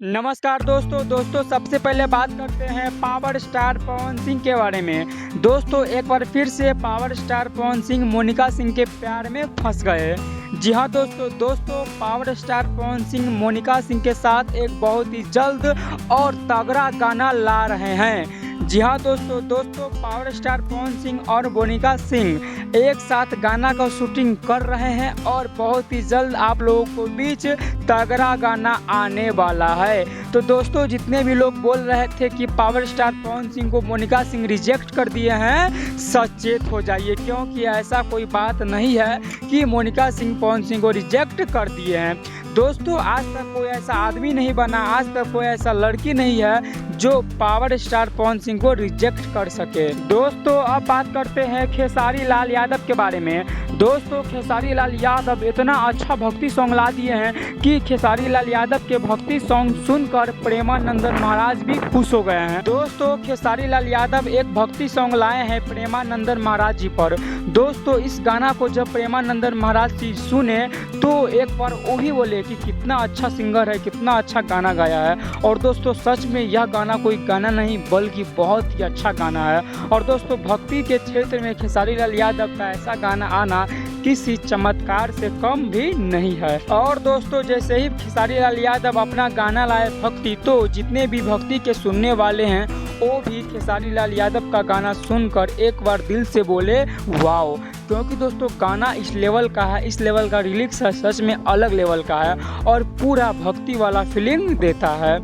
नमस्कार दोस्तों सबसे पहले बात करते हैं पावर स्टार पवन सिंह के बारे में। दोस्तों एक बार फिर से पावर स्टार पवन सिंह मोनिका सिंह के प्यार में फंस गए। जी हाँ दोस्तों पावर स्टार पवन सिंह मोनिका सिंह के साथ एक बहुत ही जल्द और तगड़ा गाना ला रहे हैं। जी हाँ दोस्तों पावर स्टार पवन सिंह और मोनिका सिंह एक साथ गाना का शूटिंग कर रहे हैं और बहुत ही जल्द आप लोगों को बीच तगड़ा गाना आने वाला है। तो दोस्तों जितने भी लोग बोल रहे थे कि पावर स्टार पवन सिंह को मोनिका सिंह रिजेक्ट कर दिए हैं, सचेत हो जाइए, क्योंकि ऐसा कोई बात नहीं है कि मोनिका सिंह पवन सिंह को रिजेक्ट कर दिए हैं। दोस्तों आज तक कोई ऐसा आदमी नहीं बना, आज तक कोई ऐसा लड़की नहीं है जो पावर स्टार पवन सिंह को रिजेक्ट कर सके। दोस्तों अब बात करते हैं खेसारी लाल यादव के बारे में। दोस्तों खेसारी लाल यादव इतना अच्छा भक्ति सॉन्ग ला दिए हैं कि खेसारी लाल यादव के भक्ति सॉन्ग सुनकर प्रेमानंदन महाराज भी खुश हो गए हैं। दोस्तों खेसारी लाल यादव एक भक्ति सॉन्ग लाए हैं प्रेमानंदन महाराज जी पर। दोस्तों इस गाना को जब प्रेमानंदन महाराज जी सुने तो एक बार वो भी बोले कि कितना अच्छा सिंगर है, कितना अच्छा गाना गाया है। और दोस्तों सच में यह गाना कोई गाना नहीं बल्कि बहुत ही अच्छा गाना है। और दोस्तों भक्ति के क्षेत्र में खेसारी लाल यादव का ऐसा गाना आना किसी चमत्कार से कम भी नहीं है। और दोस्तों जैसे ही खेसारी लाल यादव अपना गाना लाए भक्ति, तो जितने भी भक्ति के सुनने वाले हैं वो भी खेसारी लाल यादव का गाना सुनकर एक बार दिल से बोले वाओ, क्योंकि दोस्तों गाना इस लेवल का है, इस लेवल का लिरिक्स है, सच में अलग लेवल का है और पूरा भक्ति वाला फीलिंग देता है।